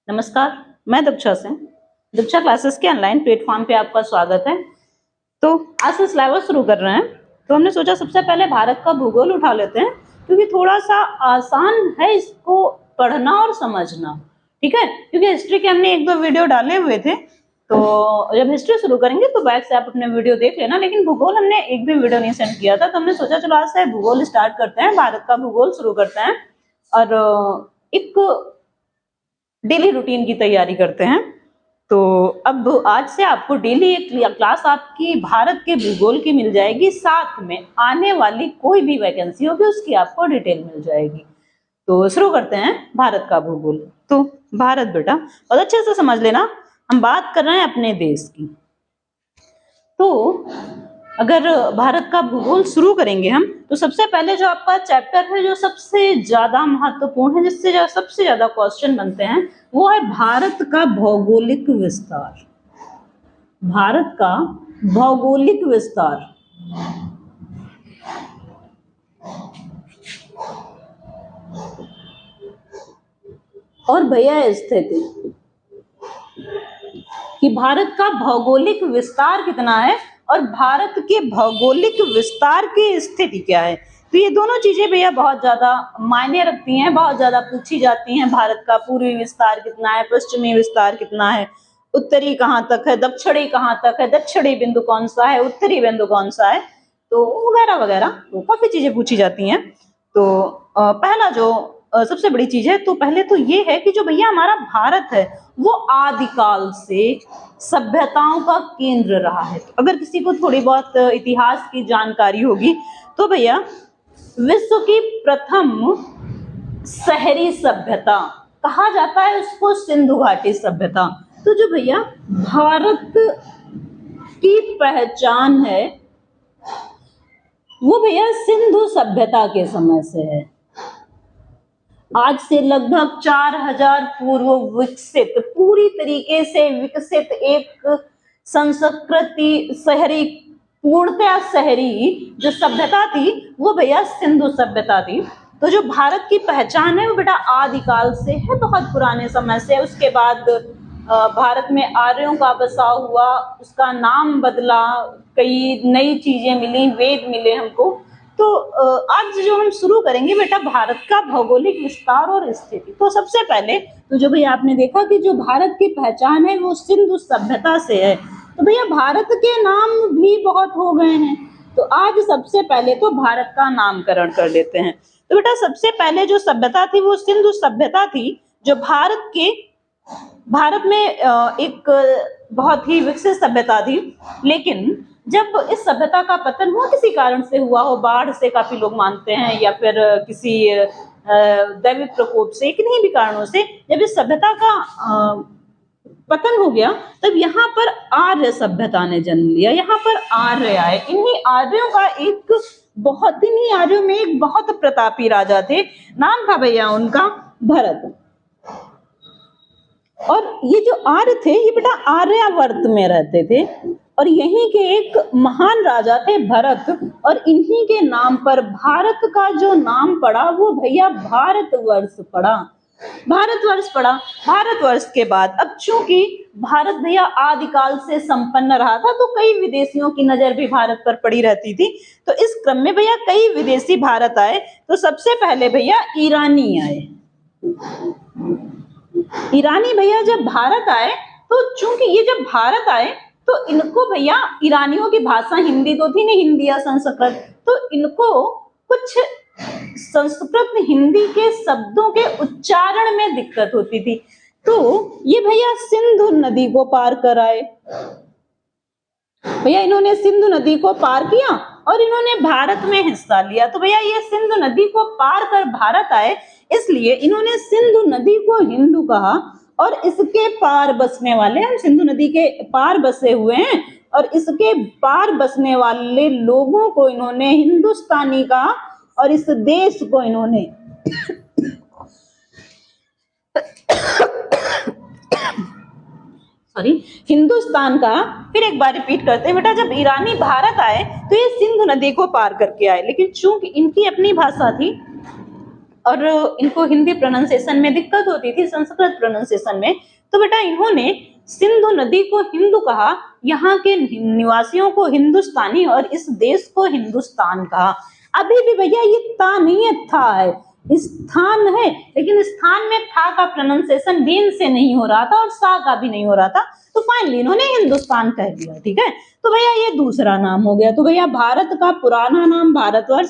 नमस्कार, मैं दीक्षा से दीक्षा क्लासेस के ऑनलाइन प्लेटफॉर्म पे आपका स्वागत है। तो आज से सिलेबस शुरू कर रहे हैं। तो हमने सोचा सबसे पहले भारत का भूगोल उठा लेते हैं, क्योंकि थोड़ा सा आसान है इसको पढ़ना और समझना। ठीक है, क्योंकि हिस्ट्री के हमने 1-2 वीडियो डाले हुए थे, तो जब हिस्ट्री शुरू करेंगे तो बैक से आप अपने वीडियो देख लेना। लेकिन भूगोल हमने एक भी वीडियो नहीं सेंड किया था, तो हमने सोचा चलो आज से भूगोल स्टार्ट करते हैं, भारत का भूगोल शुरू करते हैं और एक डेली रूटीन की तैयारी करते हैं। तो अब आज से आपको डेली एक क्लास आपकी भारत के भूगोल की मिल जाएगी, साथ में आने वाली कोई भी वैकेंसी होगी उसकी आपको डिटेल मिल जाएगी। तो शुरू करते हैं भारत का भूगोल। तो भारत बेटा बहुत अच्छे से समझ लेना, हम बात कर रहे हैं अपने देश की। तो अगर भारत का भूगोल शुरू करेंगे हम, तो सबसे पहले जो आपका चैप्टर है जो सबसे ज्यादा महत्वपूर्ण है, जिससे सबसे ज्यादा क्वेश्चन बनते हैं, वो है भारत का भौगोलिक विस्तार। भारत का भौगोलिक विस्तार। और भैया स्थिति कि भारत का भौगोलिक विस्तार कितना है और भारत के भौगोलिक विस्तार की स्थिति क्या है। तो ये दोनों चीजें भैया बहुत ज्यादा मायने रखती हैं, बहुत ज्यादा पूछी जाती हैं। भारत का पूर्वी विस्तार कितना है, पश्चिमी विस्तार कितना है, उत्तरी कहाँ तक है, दक्षिणी कहाँ तक है, दक्षिणी बिंदु कौन सा है, उत्तरी बिंदु कौन सा है, तो वगैरह वगैरह तो काफी चीजें पूछी जाती हैं। तो पहला जो सबसे बड़ी चीज है, तो पहले तो ये है कि जो भैया हमारा भारत है वो आदिकाल से सभ्यताओं का केंद्र रहा है। तो अगर किसी को थोड़ी बहुत इतिहास की जानकारी होगी तो भैया विश्व की प्रथम शहरी सभ्यता कहा जाता है उसको सिंधु घाटी सभ्यता। तो जो भैया भारत की पहचान है वो भैया सिंधु सभ्यता के समय से है। आज से लगभग 4000 पूर्व विकसित, पूरी तरीके से विकसित एक संस्कृति शहरी, पूर्णतया शहरी जो सभ्यता थी वो भैया सिंधु सभ्यता थी। तो जो भारत की पहचान है वो बेटा आदिकाल से है, बहुत पुराने समय से। उसके बाद भारत में आर्यों का बसाव हुआ, उसका नाम बदला, कई नई चीजें मिली, वेद मिले हमको। तो आज जो हम शुरू करेंगे बेटा भारत का भौगोलिक विस्तार और स्थिति। तो सबसे पहले तो जो भैया आपने देखा कि जो भारत की पहचान है वो सिंधु सभ्यता से है। तो भैया भारत के नाम भी बहुत हो गए हैं, तो आज सबसे पहले तो भारत का नामकरण कर लेते हैं। तो बेटा सबसे पहले जो सभ्यता थी वो सिंधु सभ्यता थी, जो भारत में एक बहुत ही विकसित सभ्यता थी। लेकिन जब इस सभ्यता का पतन हुआ, किसी कारण से हुआ हो, बाढ़ से काफी लोग मानते हैं, या फिर किसी दैविक प्रकोप से, किन्हीं भी कारणों से जब इस सभ्यता का पतन हो गया, तब यहाँ पर आर्य सभ्यता ने जन्म लिया। यहाँ पर आर्य आए। इन्हीं आर्यों में एक बहुत प्रतापी राजा थे, नाम था भैया उनका भरत। और ये जो आर्य थे ये बेटा आर्यावर्त में रहते थे, और यहीं के एक महान राजा थे भरत, और इन्हीं के नाम पर भारत का जो नाम पड़ा वो भैया भारतवर्ष पड़ा। भारतवर्ष पड़ा। भारतवर्ष के बाद अब चूंकि भारत भैया आदिकाल से संपन्न रहा था, तो कई विदेशियों की नजर भी भारत पर पड़ी रहती थी। तो इस क्रम में भैया कई विदेशी भारत आए। तो सबसे पहले भैया ईरानी आए। ईरानी भैया जब भारत आए, तो चूंकि ये जब भारत आए तो इनको भैया, ईरानियों की भाषा हिंदी तो थी नहीं, हिंदी या संस्कृत, तो इनको कुछ संस्कृत हिंदी के शब्दों के उच्चारण में दिक्कत होती थी। तो ये भैया सिंधु नदी को पार कर आए। भैया इन्होंने सिंधु नदी को पार किया और इन्होंने भारत में हिस्सा लिया। तो भैया ये सिंधु नदी को पार कर भारत आए, इसलिए इन्होंने सिंधु नदी को हिंदू कहा, और इसके पार बसने वाले, हम सिंधु नदी के पार बसे हुए हैं, और इसके पार बसने वाले लोगों को इन्होंने हिंदुस्तानी कहा, और इस देश को इन्होंने हिंदुस्तान का। फिर एक बार रिपीट करते हैं बेटा, जब ईरानी भारत आए तो ये सिंधु नदी को पार करके आए, लेकिन चूंकि इनकी अपनी भाषा थी और इनको हिंदी प्रोनाउंसिएशन में दिक्कत होती थी, संस्कृत प्रोनाउंसिएशन में, तो बेटा इन्होंने सिंधु नदी को हिंदू कहा, यहाँ के निवासियों को हिंदुस्तानी और इस देश को हिंदुस्तान कहा। अभी भी भैया ये ता नहीं है, था है, स्थान है, लेकिन स्थान में था का प्रोनाउंसिएशन बेन से नहीं हो रहा था और सा का भी नहीं हो रहा था, तो फाइनली इन्होंने हिंदुस्तान कह दिया। ठीक है, तो भैया ये दूसरा नाम हो गया। तो भैया भारत का पुराना नाम भारतवर्ष,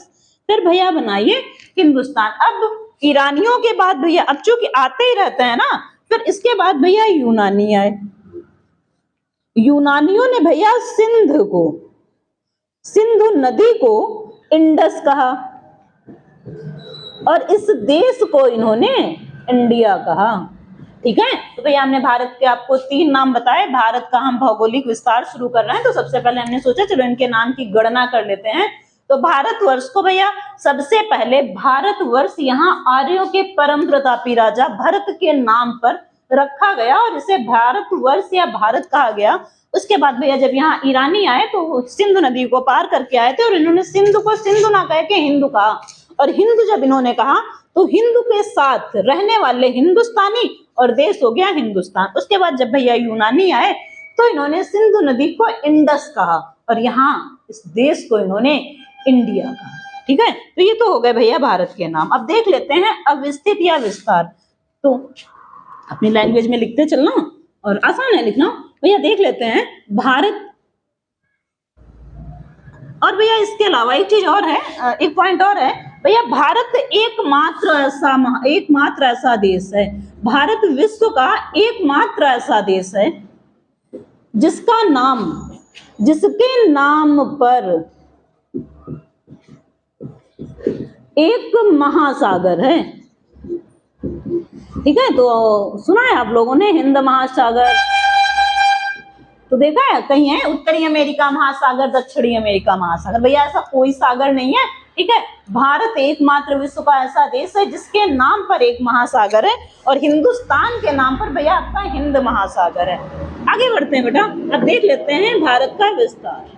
फिर भैया बनाइए हिंदुस्तान। अब ईरानियों के बाद भैया, अब चूंकि आते ही रहते हैं ना, फिर इसके बाद भैया यूनानी आए। यूनानियों ने भैया सिंधु नदी को इंडस कहा और इस देश को इन्होंने इंडिया कहा। ठीक है, तो भैया हमने भारत के आपको 3 नाम बताए। भारत का हम भौगोलिक विस्तार शुरू कर रहे हैं, तो सबसे पहले हमने सोचा चलो इनके नाम की गणना कर लेते हैं। तो भारतवर्ष को भैया सबसे पहले भारतवर्ष यहाँ आर्यों के परम प्रतापी राजा भरत के नाम पर रखा गया और इसे भारतवर्ष या भारत कहा गया। उसके बाद भैया जब यहाँ ईरानी आए तो सिंधु नदी को पार करके आए थे और इन्होंने सिंधु को सिंधु ना कह के हिंदू कहा, और हिंदू जब इन्होंने कहा तो हिंदू के साथ रहने वाले हिंदुस्तानी और देश हो गया हिंदुस्तान। उसके बाद जब भैया यूनानी आए तो इन्होंने सिंधु नदी को इंडस कहा और यहाँ इस देश को इन्होंने इंडिया कहा। ठीक है, तो ये तो हो गए भैया भारत के नाम। अब देख लेते हैं अवस्थित या विस्तार। तो अपनी लैंग्वेज में लिखते चलना और आसान है लिखना। भैया देख लेते हैं भारत, और भैया इसके अलावा एक चीज और है, एक पॉइंट और है भैया, भारत एकमात्र ऐसा देश है, भारत विश्व का एकमात्र ऐसा देश है जिसके नाम पर एक महासागर है। ठीक है, तो सुना है आप लोगों ने हिंद महासागर, तो देखा है कहीं है उत्तरी अमेरिका महासागर, दक्षिणी अमेरिका महासागर, भैया ऐसा कोई सागर नहीं है। ठीक है, भारत एकमात्र विश्व का ऐसा देश है जिसके नाम पर एक महासागर है और हिंदुस्तान के नाम पर भैया आपका हिंद महासागर है। आगे बढ़ते हैं बेटा, अब देख लेते हैं भारत का विस्तार।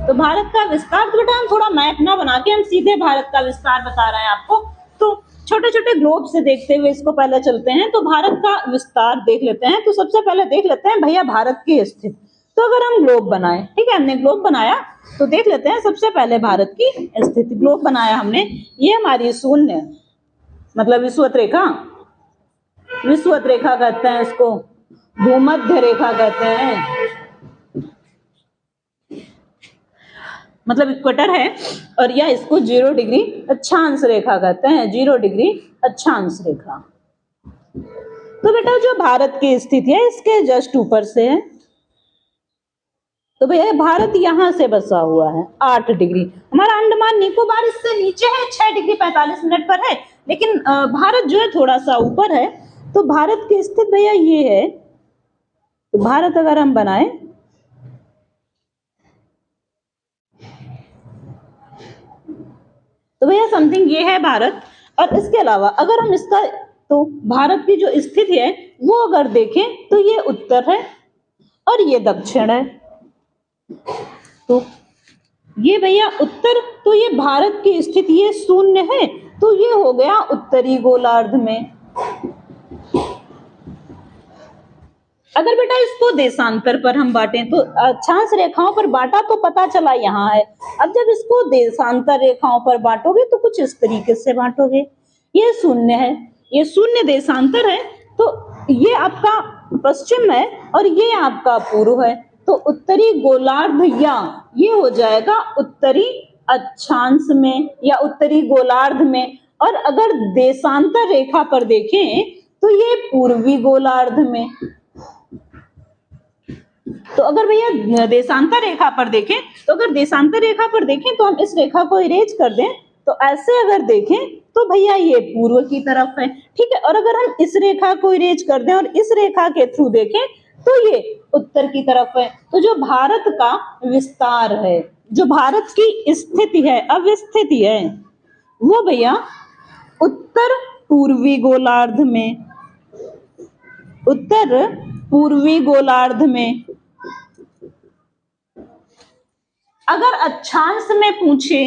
तो भारत का विस्तार, तो बेटा हम थोड़ा मैप ना बना के हम सीधे भारत का विस्तार बता रहे हैं आपको, तो छोटे छोटे ग्लोब से देखते हुए इसको पहले चलते हैं। तो भारत का विस्तार देख लेते हैं। तो सबसे पहले देख लेते हैं भैया भारत की स्थिति। तो अगर हम ग्लोब बनाए, ठीक है, हमने ग्लोब बनाया, तो देख लेते हैं सबसे पहले भारत की स्थिति। ग्लोब बनाया हमने, ये हमारी शून्य मतलब विषुवत रेखा, विषुवत रेखा कहते हैं इसको, भूमध्य रेखा कहते हैं, मतलब इक्वेटर है, और यह इसको 0 डिग्री अक्षांश रेखा कहते हैं, 0 डिग्री अक्षांश रेखा। तो बेटा जो भारत की स्थिति है इसके जस्ट ऊपर से है, तो भैया भारत यहां से बसा हुआ है 8 डिग्री। हमारा अंडमान निकोबार इससे नीचे है, 6 डिग्री 45 मिनट पर है, लेकिन भारत जो है थोड़ा सा ऊपर है। तो भारत की स्थिति भैया ये है। तो भारत अगर हम बनाए, तो भैया समथिंग ये है भारत। और इसके अलावा अगर हम इसका, तो भारत की जो स्थिति है वो अगर देखें तो ये उत्तर है और ये दक्षिण है। तो ये भैया उत्तर, तो ये भारत की स्थिति ये शून्य है, तो ये हो गया उत्तरी गोलार्ध में। अगर बेटा इसको देशांतर पर हम बांटें, तो अक्षांश रेखाओं पर बांटा तो पता चला यहाँ है। अब जब इसको देशांतर रेखाओं पर बांटोगे तो कुछ इस तरीके से बांटोगे, ये शून्य है, ये शून्य देशांतर है, तो ये आपका पश्चिम है और ये आपका पूर्व है। तो उत्तरी गोलार्ध या ये हो जाएगा उत्तरी अक्षांश में या उत्तरी गोलार्ध में, और अगर देशांतर रेखा पर देखें तो ये पूर्वी गोलार्ध में। तो अगर भैया देशांतर रेखा पर देखें, तो अगर देशांतर रेखा पर देखें तो हम इस रेखा को इरेज कर दें, तो ऐसे अगर देखें तो भैया ये पूर्व की तरफ है। ठीक है, और अगर हम इस रेखा को इरेज कर दें और इस रेखा के थ्रू देखें तो ये उत्तर की तरफ है। तो जो भारत का विस्तार है, जो भारत की स्थिति है, अवस्थिति है, वो भैया उत्तर पूर्वी गोलार्ध में, उत्तर पूर्वी गोलार्ध में। अगर अक्षांश में पूछे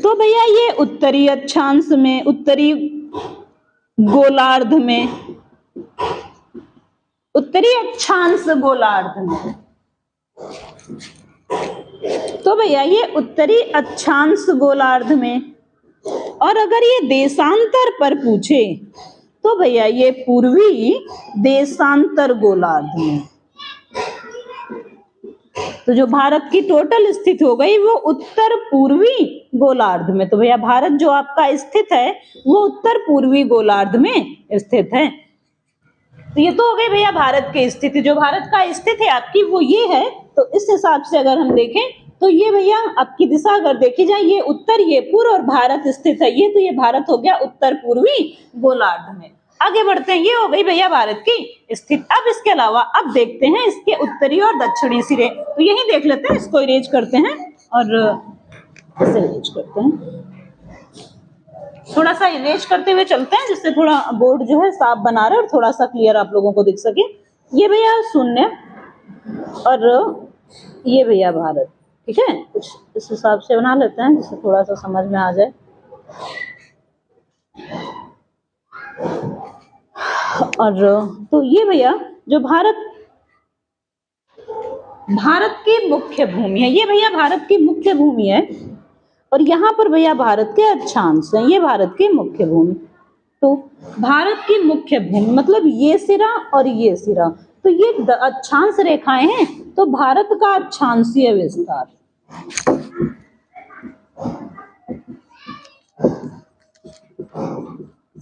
तो भैया ये उत्तरी अक्षांश में, उत्तरी गोलार्ध में, उत्तरी अक्षांश गोलार्ध में, तो भैया ये उत्तरी अक्षांश गोलार्ध में। और अगर ये देशांतर पर पूछे तो भैया ये पूर्वी देशांतर गोलार्ध में। तो जो भारत की टोटल स्थिति हो गई वो उत्तर पूर्वी गोलार्ध में। तो भैया भारत जो आपका स्थित है वो उत्तर पूर्वी गोलार्ध में स्थित है। तो ये तो हो गई भैया भारत की स्थिति। जो भारत का स्थिति है आपकी वो ये है। तो इस हिसाब से अगर हम देखें तो ये भैया आपकी दिशा अगर देखी जाए, ये उत्तर, ये पूर्व और भारत स्थित है ये, तो ये भारत हो गया उत्तर पूर्वी गोलार्ध में। आगे बढ़ते हैं, ये हो गई भैया भारत की स्थिति। अब इसके अलावा अब देखते हैं इसके उत्तरी और दक्षिणी सिरे। तो यही देख लेते हैं, इसको इरेज करते हैं और इसे इरेज करते हैं। थोड़ा सा इरेज करते हुए चलते हैं जिससे थोड़ा बोर्ड जो है साफ बना रहे और थोड़ा सा क्लियर आप लोगों को दिख सके। ये भैया शून्य और ये भैया भारत, ठीक है। कुछ इस हिसाब से बना लेते हैं जिससे थोड़ा सा समझ में आ जाए। और तो ये भैया जो भारत की मुख्य भूमि है, ये भैया भारत की मुख्य भूमि है। और यहाँ पर भैया भारत के अक्षांश हैं, ये भारत की मुख्य भूमि। तो भारत की मुख्य भूमि मतलब ये सिरा और ये सिरा, तो ये अक्षांश रेखाएं हैं। तो भारत का अक्षांशीय विस्तार,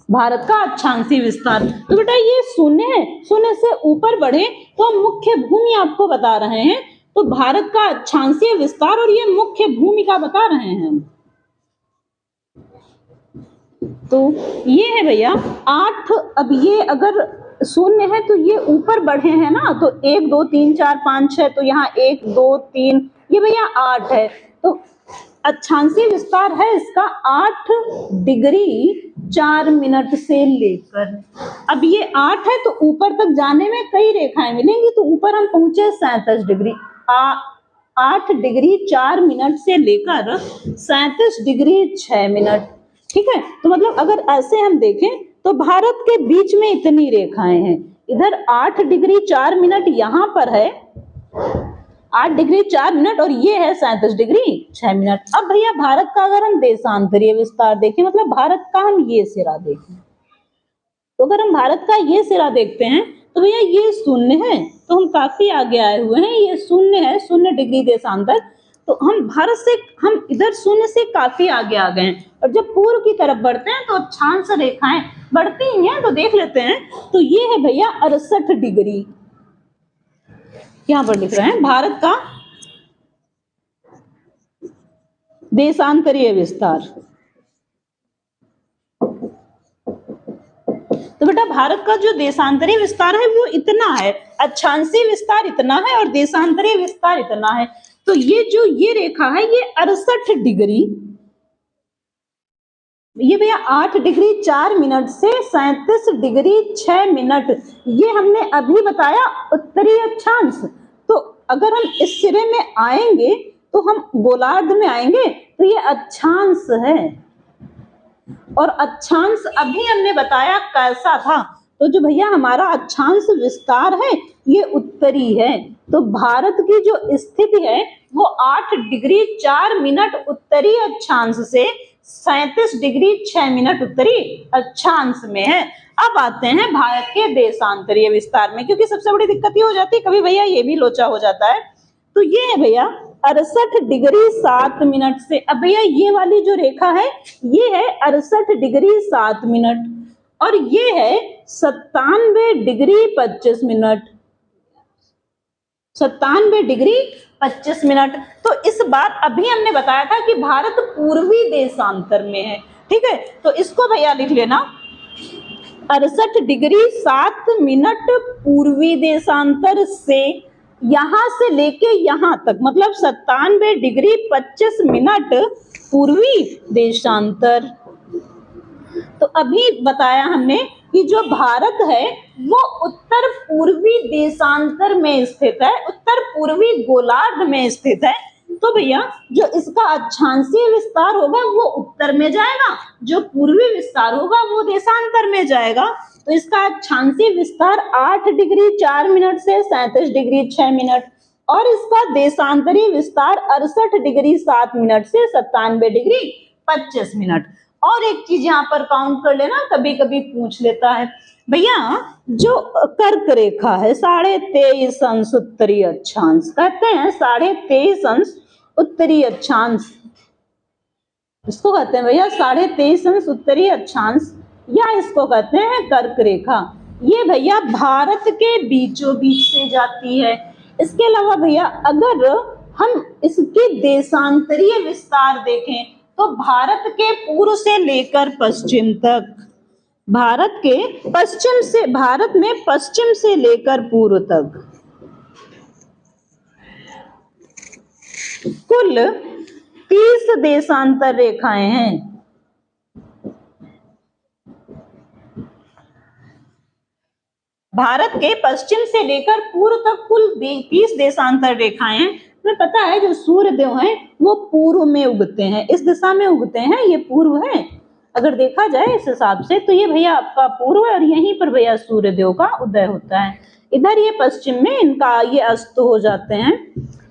भारत का अक्षांशीय विस्तार, तो बेटा ये शून्य है। शून्य से ऊपर बढ़े तो हम मुख्य भूमि आपको बता रहे हैं। तो भारत का अक्षांशीय विस्तार और ये मुख्य भूमि का बता रहे हैं। तो ये है भैया 8। अब ये अगर शून्य है तो ये ऊपर बढ़े हैं ना, तो 1 2 3 4 5 6, तो यहाँ 1 2 3, ये भैया 8 है। तो अक्षांशीय विस्तार है इसका 8 डिग्री 4 मिनट से लेकर। अब ये 8 है तो ऊपर तक जाने में कई रेखाएं मिलेंगी। तो ऊपर हम पहुंचे 37 डिग्री, 8 डिग्री 4 मिनट से लेकर 37 डिग्री 6 मिनट, ठीक है। तो मतलब अगर ऐसे हम देखें तो भारत के बीच में इतनी रेखाएं हैं। इधर 8 डिग्री 4 मिनट यहाँ पर है, 8 डिग्री 4 मिनट, और ये है 37 डिग्री 6 मिनट। अब भैया भारत का अगर हम देशांतरीय विस्तार देखें, मतलब भारत का हम ये सिरा देखें, तो अगर हम भारत का ये सिरा देखते हैं तो भैया ये शून्य है, तो हम काफी आगे आए हुए हैं। ये शून्य है, 0 डिग्री देशांतर। तो हम भारत से, हम इधर शून्य से काफी आगे आ गए हैं। और जब पूर्व की तरफ बढ़ते हैं तो अक्षांश रेखाएं बढ़ती ही हैं। तो देख लेते हैं, तो ये है भैया 68 डिग्री, यहां पर लिख रहे हैं भारत का देशांतरीय विस्तार। तो बेटा भारत का जो देशांतरीय विस्तार है वो इतना है, अक्षांशीय विस्तार इतना है और देशांतरीय विस्तार इतना है। तो ये जो ये रेखा है ये 68 डिग्री, ये भैया 8 डिग्री 4 मिनट से 37 डिग्री 6 मिनट, ये हमने अभी बताया उत्तरी अक्षांश। तो अगर हम इस सिरे में आएंगे तो हम गोलार्ध में आएंगे, तो ये अक्षांश है। और अक्षांश अभी हमने बताया कैसा था। तो जो भैया हमारा अक्षांश विस्तार है ये उत्तरी है। तो भारत की जो स्थिति है वो 8 डिग्री 4 मिनट उत्तरी अक्षांश से 37 डिग्री 6 मिनट उत्तरी अक्षांश में है। अब आते हैं भारत के देशांतरीय विस्तार में, क्योंकि सबसे बड़ी दिक्कत ये हो जाती है कभी भैया ये भी लोचा हो जाता है। तो ये है भैया 68 डिग्री 7 मिनट से। अब भैया ये वाली जो रेखा है ये है 68 डिग्री 7 मिनट और ये है 97 डिग्री 25 मिनट, 97 डिग्री 25 मिनट। तो इस बार अभी हमने बताया था कि भारत पूर्वी देशांतर में है, ठीक है। तो इसको भैया लिख लेना 68 डिग्री 7 मिनट पूर्वी देशांतर से, यहां से लेके यहां तक मतलब 97 डिग्री 25 मिनट पूर्वी देशांतर। तो अभी बताया हमने कि जो भारत है वो उत्तर पूर्वी देशांतर में स्थित है, उत्तर पूर्वी गोलार्ध में स्थित है। तो भैया जो इसका अक्षांशीय विस्तार होगा वो उत्तर में जाएगा, जो पूर्वी विस्तार होगा वो देशांतर में जाएगा। तो इसका अक्षांशीय विस्तार 8 डिग्री 4 मिनट से 37 डिग्री 6 मिनट और इसका देशांतरीय विस्तार 68 डिग्री 7 मिनट से 97 डिग्री 25 मिनट। और एक चीज यहाँ पर काउंट कर लेना, कभी कभी पूछ लेता है भैया जो कर्क रेखा है 23.5 अंश उत्तरी अक्षांश, कहते हैं 23.5 अंश उत्तरी अक्षांश, इसको कहते हैं भैया 23.5 अंश उत्तरी अक्षांश या इसको कहते हैं कर्क रेखा। ये भैया भारत के बीचों बीच से जाती है। इसके अलावा भैया अगर हम इसके देशांतरीय विस्तार देखें तो भारत के पूर्व से लेकर पश्चिम तक, भारत में पश्चिम से लेकर पूर्व तक कुल 30 देशांतर रेखाएं हैं। भारत के पश्चिम से लेकर पूर्व तक कुल 30 देशांतर रेखाएं हैं। तुम्हें पता है जो सूर्य देव हैं वो पूर्व में उगते हैं, इस दिशा में उगते हैं, ये पूर्व है। अगर देखा जाए इस हिसाब से तो ये भैया आपका पूर्व है और यहीं पर भैया सूर्य देव का उदय होता है। इधर ये पश्चिम में इनका ये अस्त हो जाते हैं।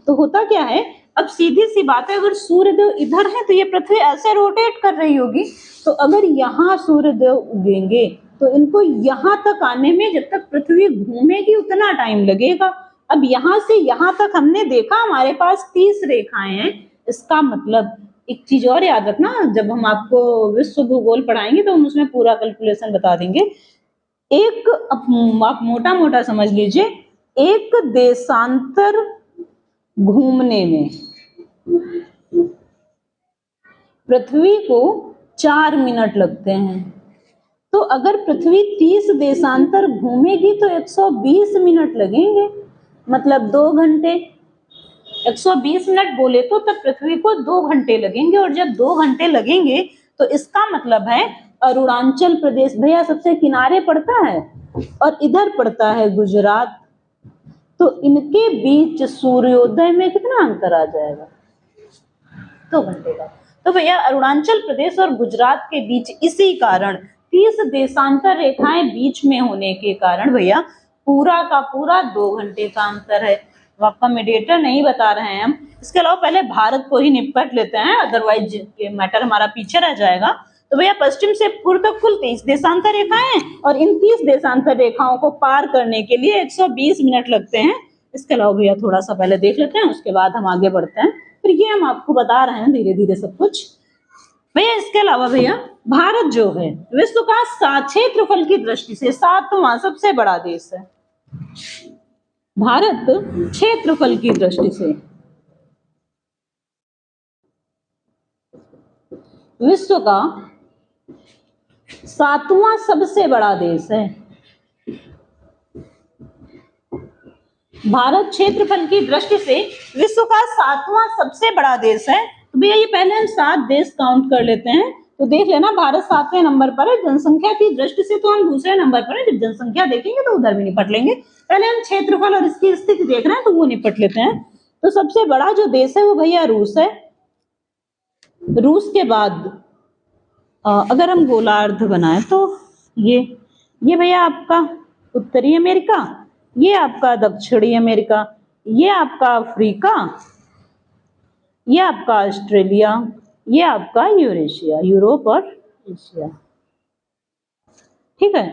तो होता क्या है, अब सीधी सी बात है, अगर सूर्य देव इधर है तो ये पृथ्वी ऐसे रोटेट कर रही होगी, तो अगर यहाँ सूर्य देव उगेंगे तो इनको यहाँ तक आने में जब तक पृथ्वी घूमेगी उतना टाइम लगेगा। अब यहाँ से यहाँ तक हमने देखा हमारे पास 30 रेखाएं हैं। इसका मतलब एक चीज और याद रखना, जब हम आपको विश्व भूगोल पढ़ाएंगे तो हम उसमें पूरा कैलकुलेशन बता देंगे। एक आप मोटा मोटा समझ लीजिए, एक देशांतर घूमने में पृथ्वी को 4 मिनट लगते हैं। तो अगर पृथ्वी 30 देशांतर घूमेगी तो 120 मिनट लगेंगे, मतलब 2 घंटे। 120 मिनट बोले तो तब पृथ्वी को 2 घंटे लगेंगे, और जब 2 घंटे लगेंगे तो इसका मतलब है अरुणाचल प्रदेश भैया सबसे किनारे पड़ता है और इधर पड़ता है गुजरात, तो इनके बीच सूर्योदय में कितना अंतर आ जाएगा, 2 घंटे का। तो भैया अरुणाचल प्रदेश और गुजरात के बीच इसी कारण 30 देशांतर रेखाएं बीच में होने के कारण भैया पूरा का पूरा 2 घंटे का अंतर है। तो आपका मेडिएटर नहीं बता रहे हैं हम। इसके अलावा पहले भारत को ही निपट लेते हैं, अदरवाइज ये मैटर हमारा पीछे रह जाएगा। तो भैया पश्चिम से पूर्व तक कुल 30 देशांतर रेखाएं और इन 30 देशांतर रेखाओं को पार करने के लिए 120 मिनट लगते हैं। इसके अलावा भैया थोड़ा सा पहले देख लेते हैं, उसके बाद हम आगे बढ़ते हैं। फिर ये हम आपको बता रहे हैं धीरे धीरे सब कुछ। भैया इसके अलावा भैया भारत जो है विश्व का क्षेत्रफल की दृष्टि से 7वां सबसे बड़ा देश है। भारत क्षेत्रफल की दृष्टि से विश्व का 7वां सबसे बड़ा देश है। भारत क्षेत्रफल की दृष्टि से विश्व का 7वां सबसे बड़ा देश है। तो भैया ये पहले हम 7 देश काउंट कर लेते हैं। तो देख लेना भारत 7वें नंबर पर है, जनसंख्या की दृष्टि से तो हम दूसरे नंबर पर है। जब जनसंख्या देखेंगे तो उधर भी निपट लेंगे, पहले हम क्षेत्रफल और इसकी स्थिति देख रहे हैं तो वो निपट लेते हैं। तो सबसे बड़ा जो देश है वो भैया रूस है। रूस के बाद अगर हम गोलार्ध बनाए तो ये भैया आपका उत्तरी अमेरिका, ये आपका दक्षिणी अमेरिका, ये आपका अफ्रीका, ये आपका ऑस्ट्रेलिया, ये आपका यूरेशिया, यूरोप और एशिया। ठीक है,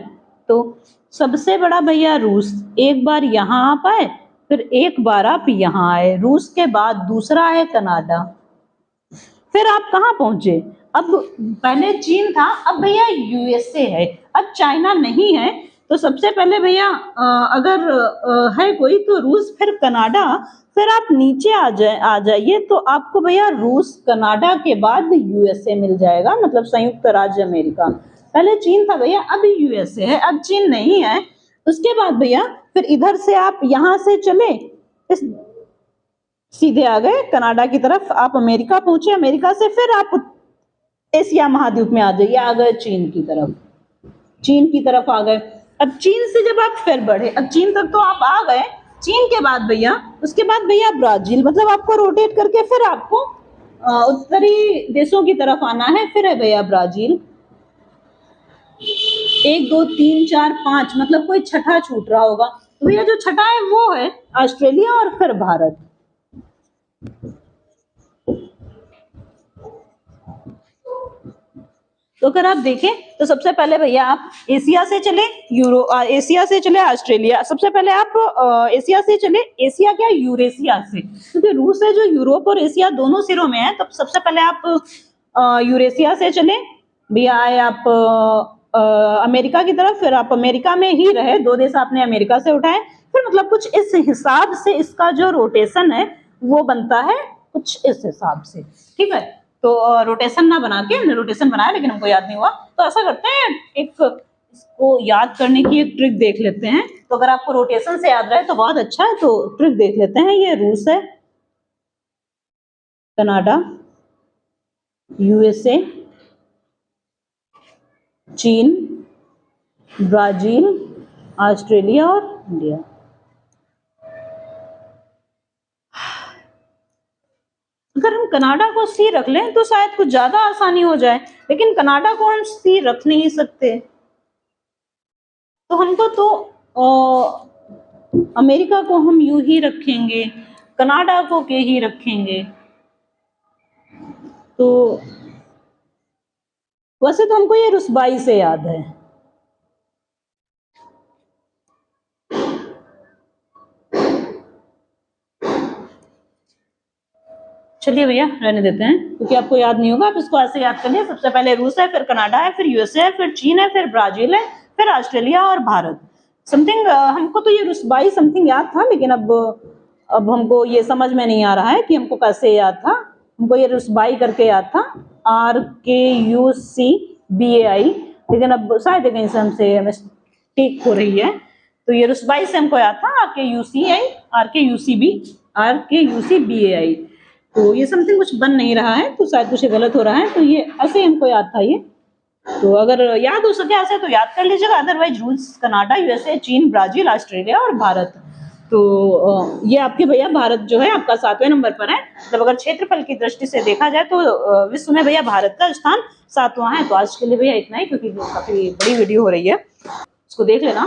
तो सबसे बड़ा भैया रूस, एक बार यहाँ आप आए फिर एक बार आप यहाँ आए। रूस के बाद दूसरा है कनाडा, फिर आप कहाँ पहुंचे, अब पहले चीन था, अब भैया यूएसए है, अब चाइना नहीं है। तो सबसे पहले भैया अगर है कोई तो रूस, फिर कनाडा, फिर आप नीचे आ जाइए तो आपको भैया रूस कनाडा के बाद यूएसए मिल जाएगा, मतलब संयुक्त राज्य अमेरिका। पहले चीन था भैया, अब यूएसए है, अब चीन नहीं है। उसके बाद भैया फिर इधर से आप यहाँ से चले, इस सीधे आ गए कनाडा की तरफ, आप अमेरिका पहुंचे, अमेरिका से फिर आप एशिया महाद्वीप में आ जाइए, आ गए चीन की तरफ, चीन की तरफ आ गए। अब चीन से जब आप फिर बढ़े, अब चीन तक तो आप आ गए, चीन के बाद भैया, उसके बाद भैया ब्राजील, मतलब आपको रोटेट करके फिर आपको उत्तरी देशों की तरफ आना है। फिर है भैया ब्राजील, 1 2 3 4 5, मतलब कोई छठा छूट रहा होगा, तो भैया जो छठा है वो है ऑस्ट्रेलिया और फिर भारत। तो अगर आप देखें तो सबसे पहले भैया आप एशिया से चले, एशिया से चले ऑस्ट्रेलिया, सबसे पहले आप एशिया से चले, एशिया क्या यूरेशिया से, क्योंकि रूस है जो यूरोप और एशिया दोनों सिरों में है। तब सबसे पहले आप यूरेशिया से चले भैया, आए आप अमेरिका की तरफ, फिर आप अमेरिका में ही रहे, 2 देश आपने अमेरिका से उठाए, फिर मतलब कुछ इस हिसाब से इसका जो रोटेशन है वो बनता है, कुछ इस हिसाब से, ठीक है। तो रोटेशन ना बना के, हमने रोटेशन बनाया लेकिन हमको याद नहीं हुआ, तो ऐसा करते हैं एक इसको याद करने की एक ट्रिक देख लेते हैं। तो अगर आपको रोटेशन से याद रहे तो बहुत अच्छा है, तो ट्रिक देख लेते हैं। ये रूस है, कनाडा, यूएसए, चीन, ब्राजील, ऑस्ट्रेलिया और इंडिया। अगर हम कनाडा को सी रख लें तो शायद कुछ ज्यादा आसानी हो जाए, लेकिन कनाडा को हम सी रख नहीं सकते, तो हमको तो अमेरिका को हम यू ही रखेंगे, कनाडा को के ही रखेंगे। तो वैसे तो हमको ये रुसबाई से याद है, चलिए भैया रहने देते हैं क्योंकि आपको याद नहीं होगा, आप इसको ऐसे याद करिए। सबसे पहले रूस है, फिर कनाडा है, फिर यूएसए है, फिर चीन है, फिर ब्राजील है, फिर ऑस्ट्रेलिया और भारत। समथिंग हमको तो ये रुसबाई समथिंग याद था, लेकिन अब हमको ये समझ में नहीं आ रहा है कि हमको कैसे याद था। हमको ये रुसबाई करके याद था, RKUCBAI, लेकिन अब शायद कहीं से हमसे मिस्टेक हो रही है। तो ये रुसबाई से हमको याद था RKUCBAI। तो ये समथिंग कुछ बन नहीं रहा है, तो शायद कुछ गलत हो रहा है, तो ये ऐसे हमको याद था ये। तो अगर याद हो सके ऐसे तो याद कर लीजिएगा, अदरवाइज रूस, कनाडा, यूएसए, चीन, ब्राजील, ऑस्ट्रेलिया और भारत। तो ये आपके भैया भारत जो है आपका 7वें नंबर पर है। मतलब अगर क्षेत्रफल की दृष्टि से देखा जाए तो विश्व में भैया भारत का स्थान 7वां है। तो आज के लिए भैया इतना ही, क्योंकि काफी बड़ी वीडियो हो रही है, उसको देख लेना।